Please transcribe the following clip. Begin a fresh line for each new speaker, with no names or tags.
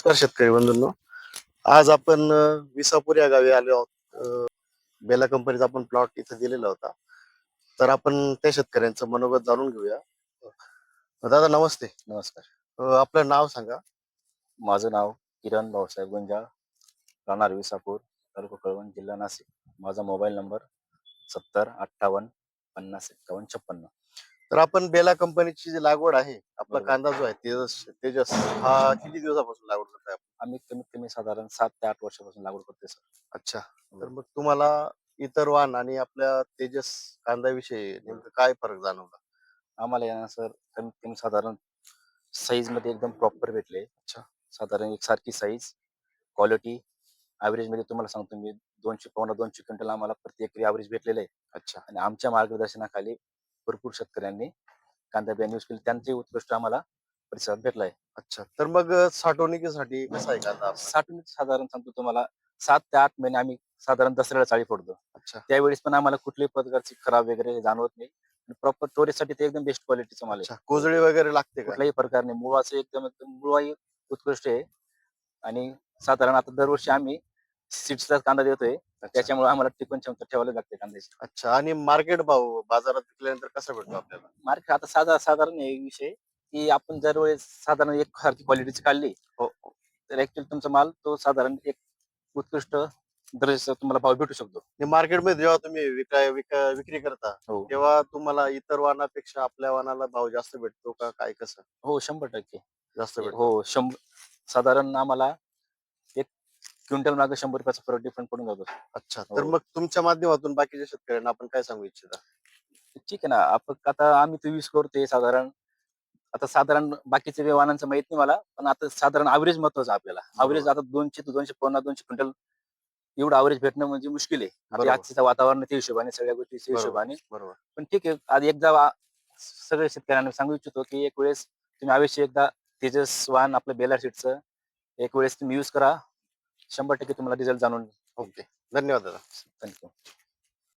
नमस्कार शेतकरी बंधूंनो. आज आपण विसापूर या गावी आलो आहोत. बेला कंपनीचा आपण प्लॉट इथे दिलेला होता. तर आपण त्या शेतकऱ्यांचं मनोगत जाणून घेऊया. दादा नमस्ते.
नमस्कार.
आपलं नाव सांगा.
माझं नाव किरण भाऊसाहेब गुंजाळ, राहणार विसापूर, तालुका कळवण, जिल्हा नाशिक. माझा मोबाईल नंबर 7058505156.
तर आपण बेला कंपनीची जी लागवड आहे, आपला
बरोबर.
कांदा जो आहे तेजस तेजस हा किती दिवसापासून लागवड करताय आपण?
आम्ही कमीत कमी साधारण 7 ते 8 वर्षापासून लागवड करतोय सर.
अच्छा. तर
हो.
मग तुम्हाला इतर वाण आणि आपल्या तेजस कांद्याविषयी नेमकं काय फरक जाणवला?
आम्हाला आहे ना सर, कमीत कमी साधारण साईजमध्ये एकदम प्रॉपर भेटले.
अच्छा.
साधारण एकसारखी साईज, क्वालिटी, ॲव्हरेजमध्ये तुम्हाला सांगतो मी 200 पावणा 200 क्विंटल आम्हाला प्रति एकरी ॲव्हरेज भेटलेलं आहे.
अच्छा.
आणि आमच्या मार्गदर्शनाखाली भरपूर शेतकऱ्यांनी कांदा बियाणे यूज केले. त्यांचाही उत्कृष्ट आम्हाला प्रतिसाद भेटला आहे.
अच्छा. तर मग साठवणुकीसाठी कसा आहे कांदा आपला?
साठवणूक साधारण सांगतो तुम्हाला 7 ते 8 महिने आम्ही साधारण दसऱ्याला चाळी फोडतो.
अच्छा.
त्यावेळेस पण आम्हाला कुठल्याही प्रकारची खराब वगैरे जाणवत नाही. प्रॉपर स्टोरेजसाठी ते एकदम बेस्ट क्वालिटीचा माल आहे.
अच्छा. कोजळी वगैरे लागते का?
कुठल्याही प्रकारने मुळाचं एकदम एकदम मुळाही उत्कृष्ट आहे. आणि साधारण आता दरवर्षी आम्ही सीड्सचा कांदा देतोय.
अच्छा.
त्याच्यामुळे आम्हाला टिकवून क्षमता ठेवावी लागते कांद्याची.
अच्छा. आणि मार्केट भाव बाजारात विकल्यानंतर कसा भेटतो आपल्याला?
मार्केट आता साधारण आहे विषय, की आपण दरवेळेस साधारण एकसारखी क्वालिटीची काढली,
हो.
तर ऍक्च्युअली तुमचा माल तो साधारण एक उत्कृष्ट दर्जाचा तुम्हाला भाव भेटू शकतो.
मार्केटमध्ये जेव्हा तुम्ही विक्री करता,
हो.
तेव्हा तुम्हाला इतर वाहनापेक्षा आपल्या वाहनाला भाव जास्त भेटतो का काय कसं?
हो, 100%
जास्त
हो,
भेटतो.
साधारण आम्हाला 1 क्विंटल मागे ₹100 फरक डिफरंट पडून जातो.
अच्छा. तर
हो.
मग तुमच्या माध्यमातून बाकीच्या शेतकऱ्यांना आपण काय सांगू इच्छिता?
ठीक आहे ना. आपण आता आम्ही तो यूज करतोय साधारण. आता साधारण बाकीच्या वाहनांचं माहित नाही मला, पण आता साधारण ॲव्हरेज महत्वाचं आहे आपल्याला. ॲव्हरेज
बरोबर.
आता 200 ते 250 200 क्विंटल एवढं ॲव्हरेज भेटणं म्हणजे मुश्किल आहे. आता
बरोबर.
आजच्या वातावरणाच्या हिशोबाने, सगळ्या गोष्टीच्या
बरोबर.
हिशोबाने.
बरोबर.
पण ठीक आहे. आज एकदा सगळ्या शेतकऱ्यांना सांगू इच्छितो, की एक वेळेस तुम्ही अवश्य एकदा तेजस वाहन आपलं बेला सीडचं एक वेळेस तुम्ही यूज करा. 100% तुम्हाला रिझल्ट जाणून येईल.
ओके. धन्यवाद दादा.
Thank you.